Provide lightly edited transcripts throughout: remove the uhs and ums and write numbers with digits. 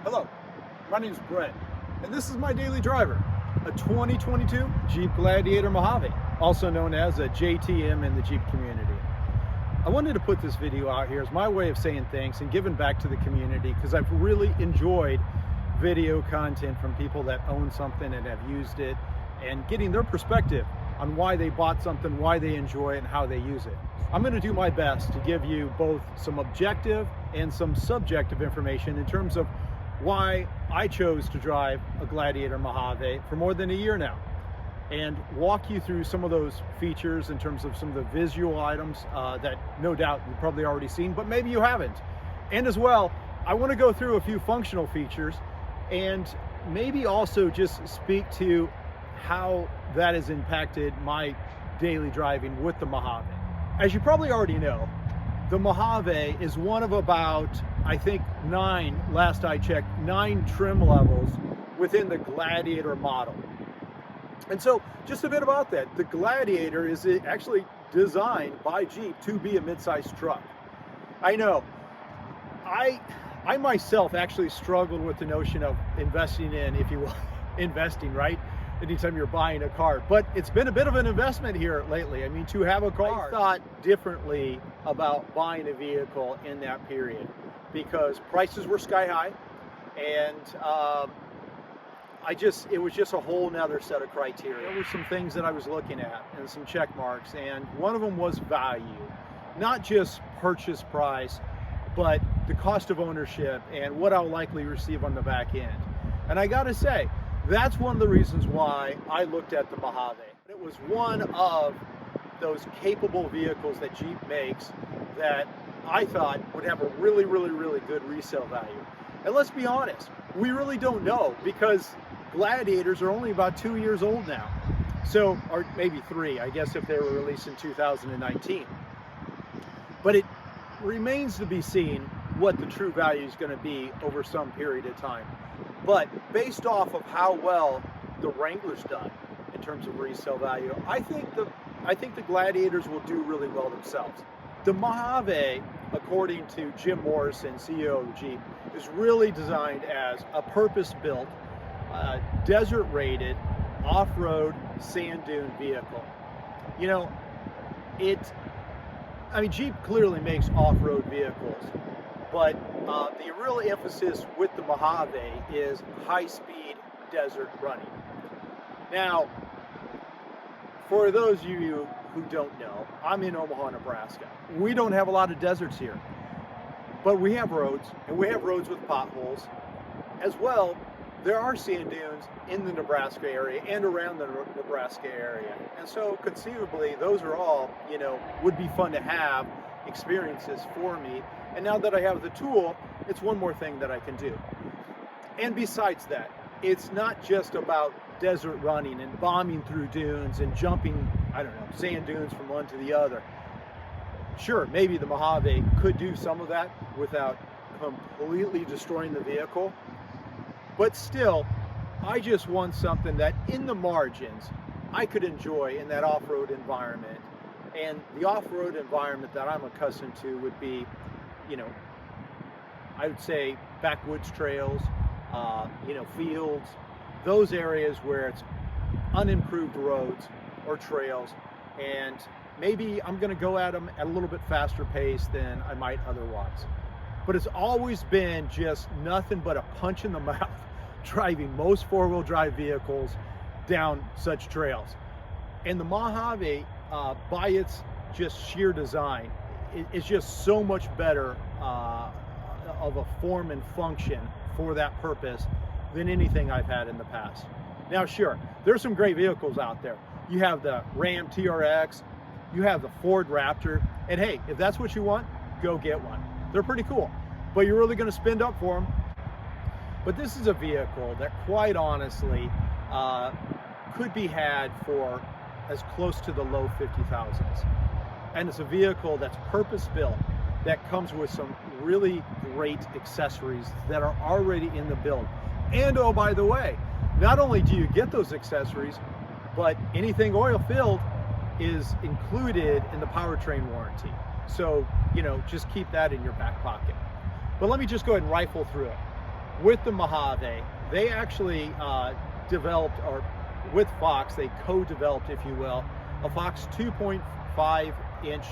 Hello, my name is Brett, and this is my daily driver, a 2022 Jeep Gladiator Mojave, also known as a JTM in the Jeep community. I wanted to put this video out here as my way of saying thanks and giving back to the community because I've really enjoyed video content from people that own something and have used it and getting their perspective on why they bought something, why they enjoy it, and how they use it. I'm going to do my best to give you both some objective and some subjective information in terms of why I chose to drive a Gladiator Mojave for more than a year now, and walk you through some of those features in terms of some of the visual items that no doubt you've probably already seen, but maybe you haven't. And as well, I want to go through a few functional features and maybe also just speak to how that has impacted my daily driving with the Mojave. As you probably already know, the Mojave is one of about, I think, 9, last I checked, 9 trim levels within the Gladiator model. And so just a bit about that. The Gladiator is actually designed by Jeep to be a mid-sized truck. I know, I myself actually struggled with the notion of investing in, if you will, investing, right? Anytime you're buying a car, but it's been a bit of an investment here lately. I mean, to have a car. I thought differently about buying a vehicle in that period because prices were sky high, and it was just a whole nother set of criteria. There were some things that I was looking at and some check marks, and one of them was value, not just purchase price, but the cost of ownership and what I'll likely receive on the back end. And I gotta say, that's one of the reasons why I looked at the Mojave. It was one of those capable vehicles that Jeep makes that I thought would have a really, really, really good resale value. And let's be honest, we really don't know because Gladiators are only about 2 years old now. So, or maybe 3, I guess, if they were released in 2019. But it remains to be seen what the true value is going to be over some period of time. But based off of how well the Wrangler's done in terms of resale value, I think the Gladiators will do really well themselves. The Mojave, according to Jim Morrison, CEO of Jeep, is really designed as a purpose-built, desert-rated, off-road sand dune vehicle. You know, Jeep clearly makes off-road vehicles, but the real emphasis with the Mojave is high-speed desert running. Now, for those of you who don't know, I'm in Omaha, Nebraska. We don't have a lot of deserts here, but we have roads, and we have roads with potholes. As well, there are sand dunes in the Nebraska area and around the Nebraska area. And so conceivably, those are all, would be fun to have experiences for me. And now that I have the tool, it's one more thing that I can do. And besides that, it's not just about desert running and bombing through dunes and jumping, sand dunes from one to the other. Sure, maybe the Mojave could do some of that without completely destroying the vehicle. But still, I just want something that in the margins I could enjoy in that off-road environment. And the off-road environment that I'm accustomed to would be, I would say backwoods trails, fields, those areas where it's unimproved roads or trails, and maybe I'm going to go at them at a little bit faster pace than I might otherwise. But it's always been just nothing but a punch in the mouth driving most four-wheel drive vehicles down such trails. And the Mojave, by its just sheer design, is just so much better of a form and function for that purpose than anything I've had in the past. Now, sure, there's some great vehicles out there. You have the Ram TRX, you have the Ford Raptor, and hey, if that's what you want, go get one. They're pretty cool, but you're really going to spend up for them. But this is a vehicle that, quite honestly, could be had for as close to the low 50,000s. And it's a vehicle that's purpose-built, that comes with some really great accessories that are already in the build. And oh, by the way, not only do you get those accessories, but anything oil-filled is included in the powertrain warranty. So, just keep that in your back pocket. But let me just go ahead and rifle through it. with the Mojave, they actually developed, or with Fox, they co-developed, if you will, a Fox 2.5 inch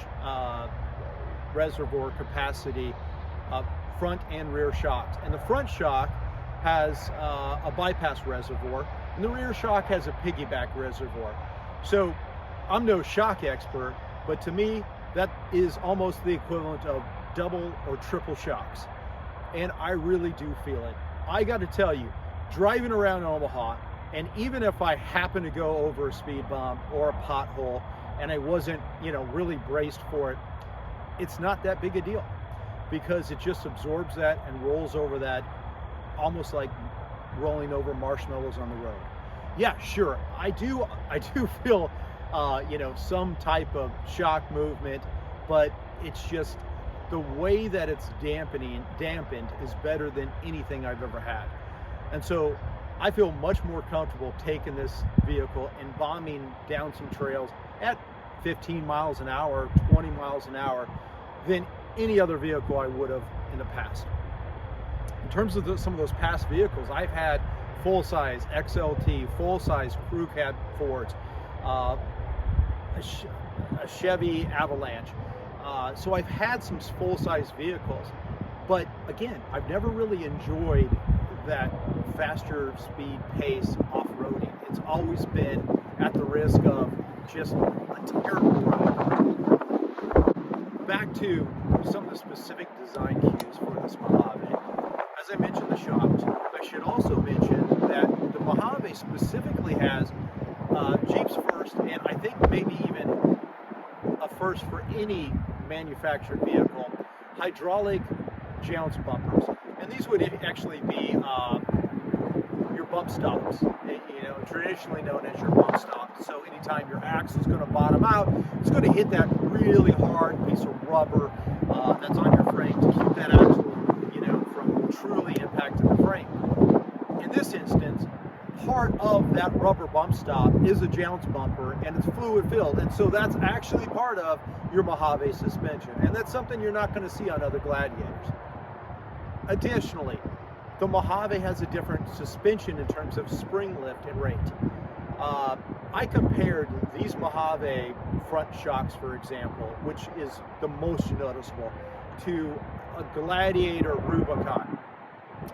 reservoir capacity front and rear shocks. And the front shock has a bypass reservoir, and the rear shock has a piggyback reservoir. So I'm no shock expert, but to me, that is almost the equivalent of double or triple shocks. And I really do feel it. I got to tell you, driving around Omaha, and even if I happen to go over a speed bump or a pothole and I wasn't, really braced for it, it's not that big a deal, because it just absorbs that and rolls over that, almost like rolling over marshmallows on the road. Yeah, sure, I do feel some type of shock movement, but it's just the way that it's dampened is better than anything I've ever had. And so I feel much more comfortable taking this vehicle and bombing down some trails at 15 miles an hour, 20 miles an hour than any other vehicle I would have in the past. In terms of some of those past vehicles, I've had full-size XLT, full-size crew cab Fords, a Chevy Avalanche. So I've had some full-size vehicles, but again, I've never really enjoyed that faster speed pace off-roading. It's always been at the risk of just a terrible ride. Back to some of the specific design cues for this Mojave. As I mentioned the shocks, I should also mention that the Mojave specifically has Jeep's first, and I think maybe even a first for any manufactured vehicle, hydraulic jounce bumpers. And these would actually be your bump stops, traditionally known as your bump stops. So anytime your axle is going to bottom out, it's going to hit that really hard piece of rubber that's on your frame to keep that axle, from truly impacting the frame. In this instance, part of that rubber bump stop is a jounce bumper, and it's fluid filled, and so that's actually part of your Mojave suspension, and that's something you're not going to see on other Gladiators. Additionally, the Mojave has a different suspension in terms of spring lift and rate. I compared these Mojave front shocks, for example, which is the most noticeable, to a Gladiator Rubicon.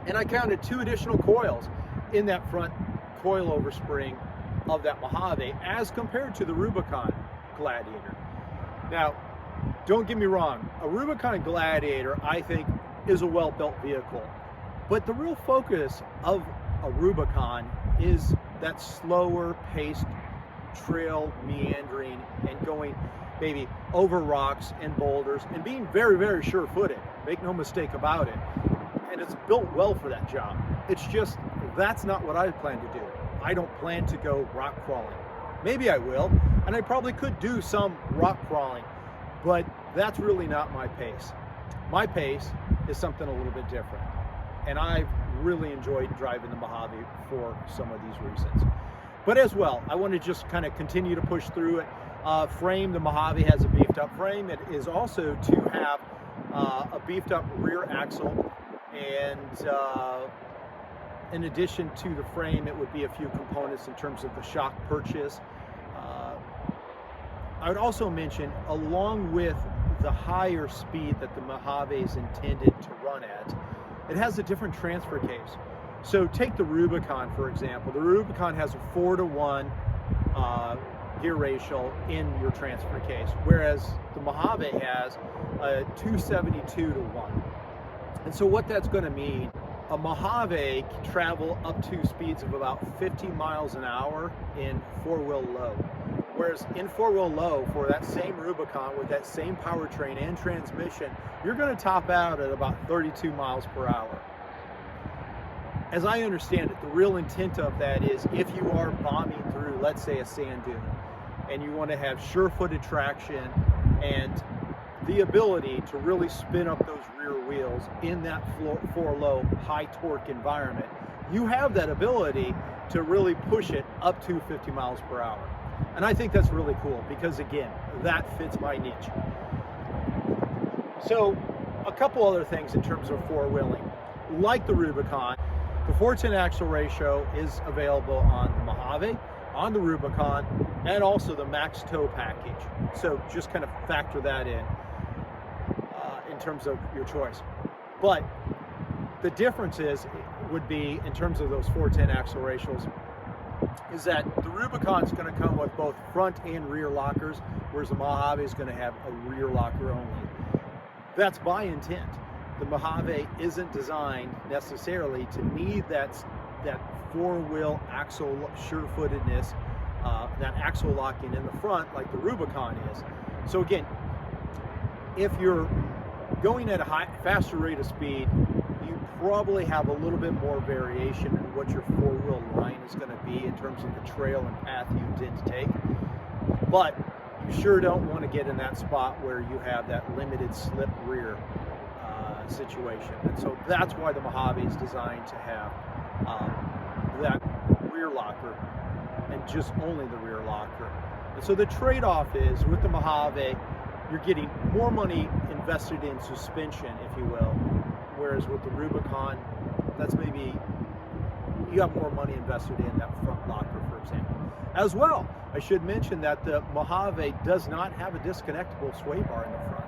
And I counted 2 additional coils in that front coilover spring of that Mojave as compared to the Rubicon Gladiator. Now, don't get me wrong, a Rubicon Gladiator, I think, is a well-built vehicle. But the real focus of a Rubicon is that slower paced trail meandering and going maybe over rocks and boulders and being very, very sure-footed. Make no mistake about it. And it's built well for that job. It's just, that's not what I plan to do. I don't plan to go rock crawling. Maybe I will, and I probably could do some rock crawling, but that's really not my pace. My pace is something a little bit different. And I've really enjoyed driving the Mojave for some of these reasons. But as well, I want to just kind of continue to push through it. Frame, the Mojave has a beefed up frame. It is also to have a beefed up rear axle, and in addition to the frame, it would be a few components in terms of the shock purchase. I would also mention, along with the higher speed that the Mojave is intended to run at, it has a different transfer case. So take the Rubicon, for example. The Rubicon has a 4-to-1 gear ratio in your transfer case, whereas the Mojave has a 272-to-1. And so what that's going to mean, a Mojave can travel up to speeds of about 50 miles an hour in 4-wheel low. Whereas in 4-wheel low, for that same Rubicon with that same powertrain and transmission, you're going to top out at about 32 miles per hour. As I understand it, the real intent of that is if you are bombing through, let's say, a sand dune, and you want to have sure-footed traction and the ability to really spin up those rear wheels in that 4-low, high torque environment, you have that ability to really push it up to 50 miles per hour. And I think that's really cool because, again, that fits my niche. So a couple other things in terms of four-wheeling. like the Rubicon, the 410 axle ratio is available on the Mojave, on the Rubicon, and also the max tow package. So just kind of factor that in terms of your choice. But the difference would be in terms of those 410 axle ratios is that the Rubicon is going to come with both front and rear lockers, whereas the Mojave is going to have a rear locker only. That's by intent. The Mojave isn't designed necessarily to need that four-wheel axle sure-footedness, that axle locking in the front like the Rubicon is. So again, if you're going at a faster rate of speed, you probably have a little bit more variation in what your four-wheel line is going to be in terms of the trail and path you intend to take. But you sure don't want to get in that spot where you have that limited slip rear situation. And so that's why the Mojave is designed to have that rear locker and just only the rear locker. And so the trade-off is with the Mojave, you're getting more money invested in suspension, if you will, whereas with the Rubicon, that's maybe you have more money invested in that front locker, for example. As well, I should mention that the Mojave does not have a disconnectable sway bar in the front,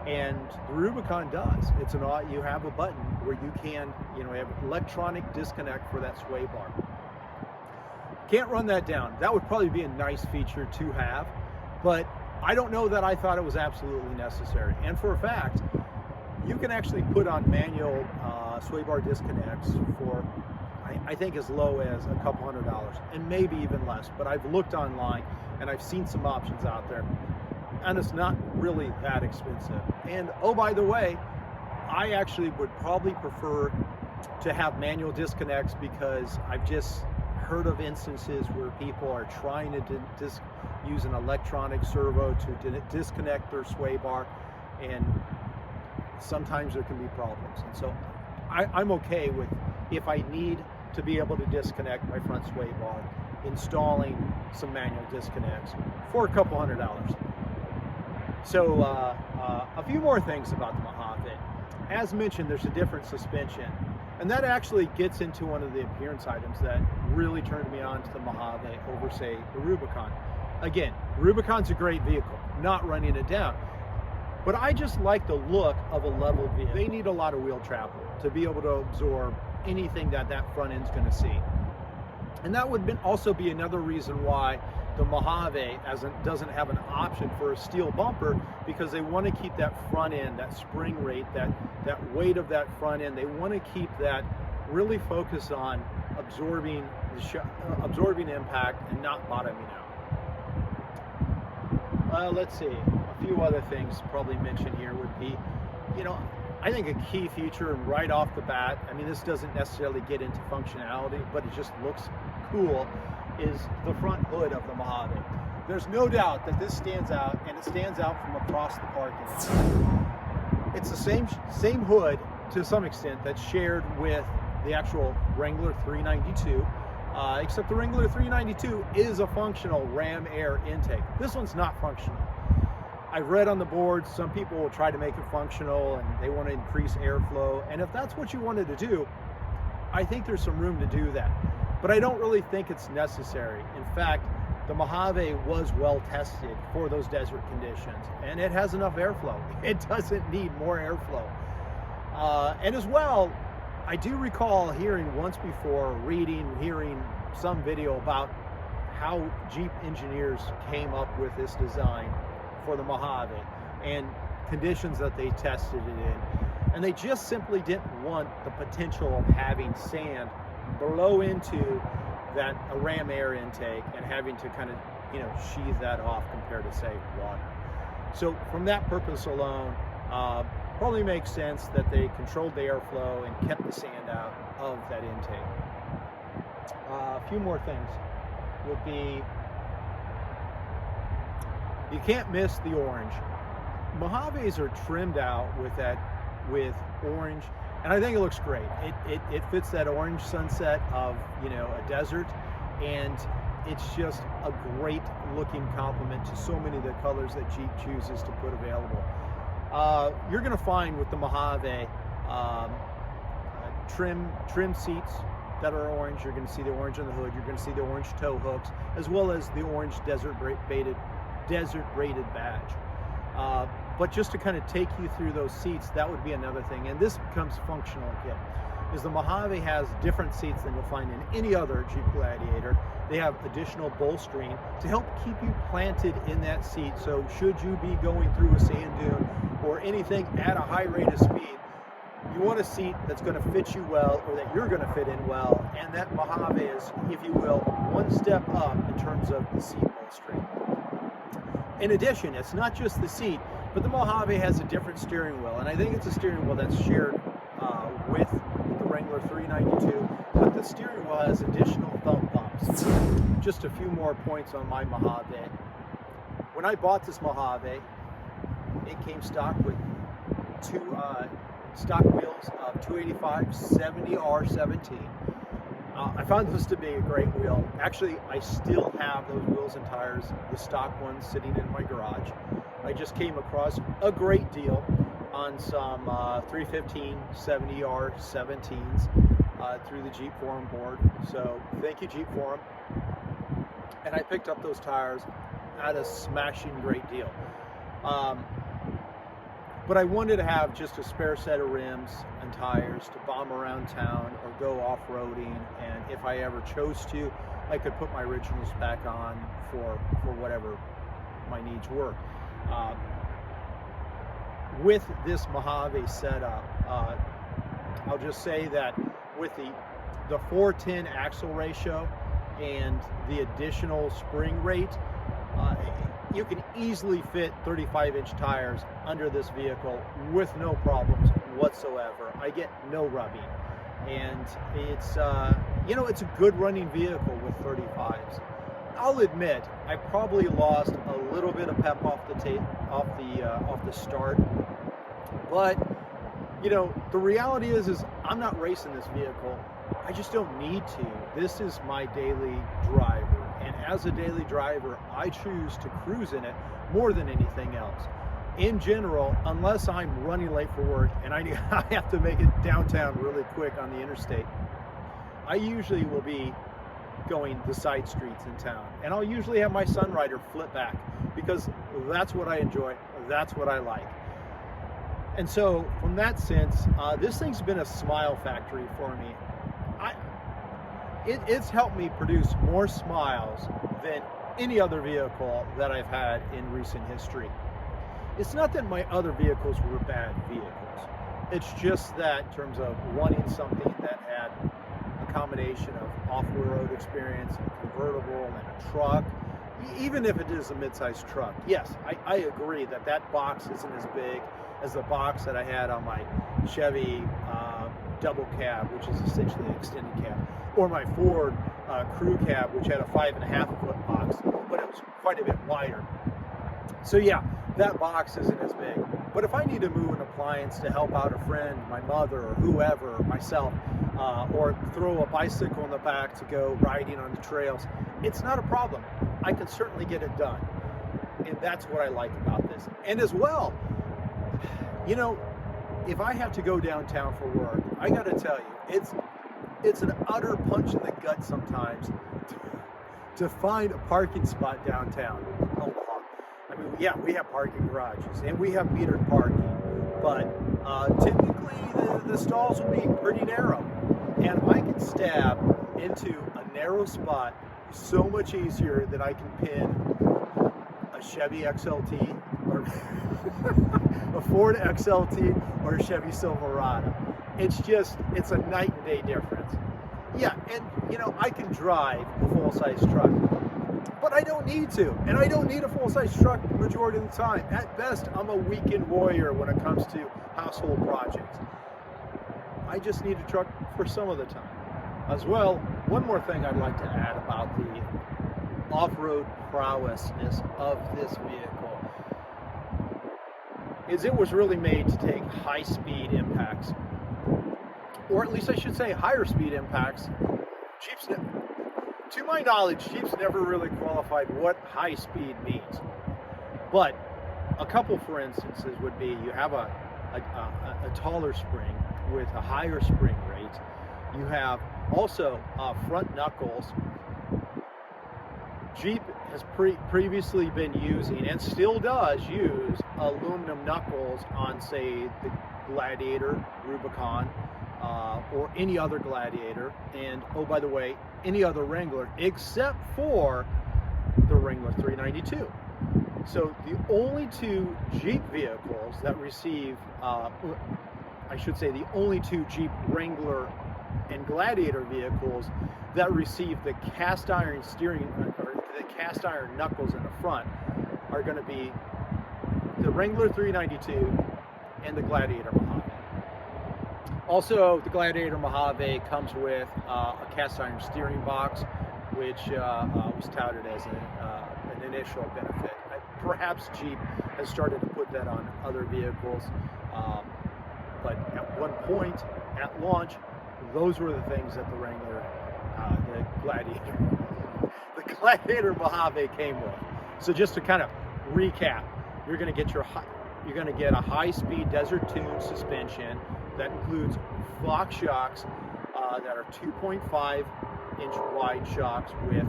and the Rubicon does. It's you have a button where you can, have electronic disconnect for that sway bar. Can't run that down. That would probably be a nice feature to have, but I don't know that I thought it was absolutely necessary. And for a fact, you can actually put on manual sway bar disconnects for, I think, as low as a couple $100 and maybe even less. But I've looked online and I've seen some options out there, and it's not really that expensive. And oh, by the way, I actually would probably prefer to have manual disconnects because I've just heard of instances where people are trying to use an electronic servo to disconnect their sway bar, and sometimes there can be problems. And so I'm okay with, if I need to be able to disconnect my front sway bar, installing some manual disconnects for a couple $100. So a few more things about the Mojave. As mentioned, there's a different suspension, and that actually gets into one of the appearance items that really turned me on to the Mojave over, say, the Rubicon. Again, Rubicon's a great vehicle, not running it down, but I just like the look of a level vehicle. They need a lot of wheel travel to be able to absorb anything that front end's going to see. And that would also be another reason why the Mojave doesn't have an option for a steel bumper, because they want to keep that front end, that spring rate, that weight of that front end, they want to keep that really focused on absorbing impact and not bottoming out. Let's see, a few other things probably mentioned here would be, I think a key feature, and right off the bat, I mean, this doesn't necessarily get into functionality, but it just looks cool, is the front hood of the Mojave. There's no doubt that this stands out, and it stands out from across the parking lot. It's the same hood to some extent that's shared with the actual Wrangler 392, except the Wrangler 392 is a functional ram air intake. This one's not functional. I've read on the board, some people will try to make it functional and they want to increase airflow, and if that's what you wanted to do, I think there's some room to do that. But I don't really think it's necessary. In fact, the Mojave was well tested for those desert conditions, and it has enough airflow. It doesn't need more airflow. And as well, I do recall hearing once before, hearing some video about how Jeep engineers came up with this design for the Mojave and conditions that they tested it in. And they just simply didn't want the potential of having sand blow into that ram air intake and having to kind of, sheathe that off compared to, say, water. So from that purpose alone, probably makes sense that they controlled the airflow and kept the sand out of that intake. A few more things would be, you can't miss the orange. Mojaves are trimmed out with orange, and I think it looks great. It fits that orange sunset of a desert, and it's just a great looking complement to so many of the colors that Jeep chooses to put available. You're going to find with the Mojave trim seats that are orange. You're going to see the orange on the hood. You're going to see the orange tow hooks, as well as the orange desert braided badge. But just to kind of take you through those seats, that would be another thing. And this becomes functional again, is the Mojave has different seats than you'll find in any other Jeep Gladiator. They have additional bolstering to help keep you planted in that seat. So should you be going through a sand dune or anything at a high rate of speed, you want a seat that's going to fit you well, or that you're going to fit in well. And that Mojave is, if you will, one step up in terms of the seat bolstering. In addition, it's not just the seat, but the Mojave has a different steering wheel. And I think it's a steering wheel that's shared with the Wrangler 392, but the steering wheel has additional thumb bumps. Just a few more points on my Mojave. When I bought this Mojave, it came stock with two stock wheels of 285 70R17. I found those to be a great wheel. Actually, I still have those wheels and tires, the stock ones, sitting in my garage. I just came across a great deal on some 315 70R17s through the Jeep Forum board. So thank you, Jeep Forum. And I picked up those tires at a smashing great deal. But I wanted to have just a spare set of rims and tires to bomb around town or go off-roading, and if I ever chose to, I could put my originals back on for whatever my needs were. With this Mojave setup, I'll just say that with the 410 axle ratio and the additional spring rate, you can easily fit 35-inch tires under this vehicle with no problems whatsoever. I get no rubbing, and it's it's a good running vehicle with 35s. I'll admit I probably lost a little bit of pep off the start, but the reality is I'm not racing this vehicle. I just don't need to. This is my daily driver. And as a daily driver, I choose to cruise in it more than anything else. In general, unless I'm running late for work and I have to make it downtown really quick on the interstate, I usually will be going the side streets in town. And I'll usually have my Sunrider flip back because that's what I enjoy, that's what I like. And so from that sense, this thing's been a smile factory for me. It's helped me produce more smiles than any other vehicle that I've had in recent history. It's not that my other vehicles were bad vehicles. It's just that in terms of wanting something that had a combination of off-road experience, and convertible, and a truck, even if it is a mid-sized truck. Yes, I agree that box isn't as big as the box that I had on my Chevy double cab, which is essentially an extended cab, or my Ford crew cab, which had a 5.5-foot box, but it was quite a bit wider. So yeah, that box isn't as big. But if I need to move an appliance to help out a friend, my mother, or whoever, myself, or throw a bicycle in the back to go riding on the trails, it's not a problem. I can certainly get it done. And that's what I like about this. And as well, if I have to go downtown for work, I got to tell you, it's an utter punch in the gut sometimes to find a parking spot downtown. I mean, yeah, we have parking garages and we have metered parking, but typically the stalls will be pretty narrow, and I can stab into a narrow spot so much easier than I can pin a Chevy XLT or a Ford XLT or a Chevy Silverado. It's a night and day difference. Yeah, and I can drive a full-size truck, but I don't need to, and I don't need a full-size truck the majority of the time. At best, I'm a weekend warrior when it comes to household projects. I just need a truck for some of the time. As well, one more thing I'd like to add about the off-road prowessness of this vehicle is it was really made to take high-speed impacts, or at least I should say higher speed impacts. To my knowledge, Jeep's never really qualified what high speed means. But a couple, for instances, would be you have a taller spring with a higher spring rate, You have also front knuckles. Jeep has previously been using, and still does use, aluminum knuckles on, say, the Gladiator, Rubicon, or any other Gladiator, and oh, by the way, any other Wrangler except for the Wrangler 392. So the only two Jeep vehicles that receive, I should say, the only two Jeep Wrangler and Gladiator vehicles that receive the cast iron steering, or the cast iron knuckles in the front, are going to be the Wrangler 392 and the Gladiator Mojave. Also, the Gladiator Mojave comes with a cast iron steering box, which was touted as an initial benefit. Perhaps Jeep has started to put that on other vehicles, but at one point at launch, those were the things that the Wrangler, the Gladiator Mojave came with. So just to kind of recap, you're going to get a high-speed Desert Tune suspension that includes Fox shocks that are 2.5-inch wide shocks with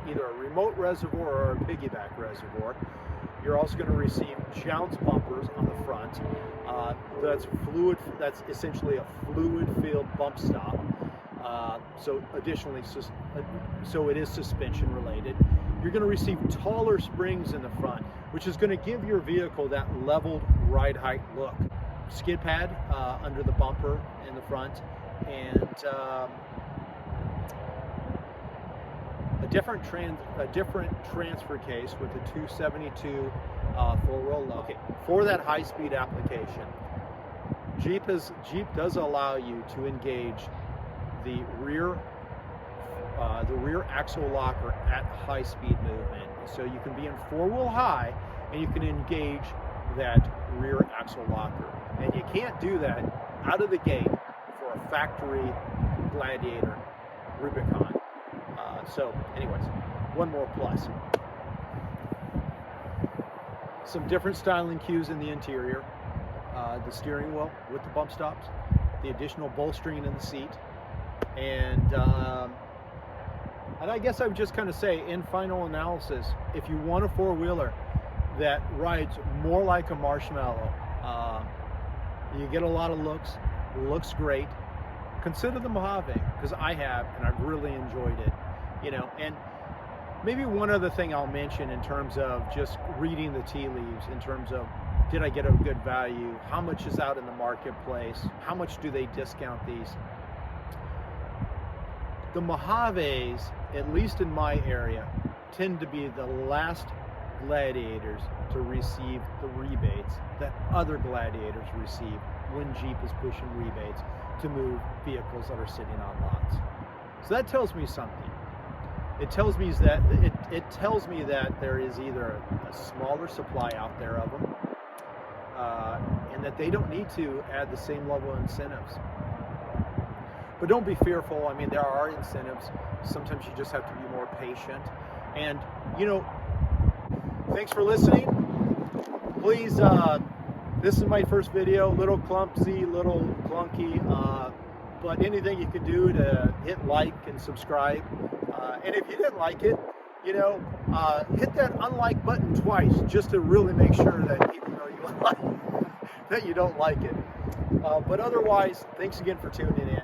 either a remote reservoir or a piggyback reservoir. You're also going to receive jounce bumpers on the front. That's essentially a fluid-filled bump stop. So it is suspension related. You're going to receive taller springs in the front, which is going to give your vehicle that leveled ride height look. Skid pad under the bumper in the front, and a different transfer case with a 272 four-row low. Okay, for that high-speed application, Jeep does allow you to engage the rear axle locker at high-speed movement. So you can be in four-wheel high, and you can engage that rear axle locker. And you can't do that out of the gate for a factory Gladiator Rubicon. So anyways, one more plus. Some different styling cues in the interior. The steering wheel with the bump stops, the additional bolstering in the seat, and I guess I would just kind of say, in final analysis, if you want a four-wheeler that rides more like a marshmallow, you get a lot of looks great, consider the Mojave, because I have, and I've really enjoyed it. And maybe one other thing I'll mention in terms of just reading the tea leaves, in terms of, did I get a good value? How much is out in the marketplace? How much do they discount these? The Mojaves, at least in my area, tend to be the last Gladiators to receive the rebates that other Gladiators receive when Jeep is pushing rebates to move vehicles that are sitting on lots. So that tells me something. It tells me that there is either a smaller supply out there of them, and that they don't need to add the same level of incentives. But don't be fearful. I mean, there are incentives. Sometimes you just have to be more patient. And, thanks for listening. Please, this is my first video, little clumsy, little clunky, but anything you can do to hit like and subscribe. And if you didn't like it, hit that unlike button twice, just to really make sure that people know that you don't like it. But otherwise, thanks again for tuning in.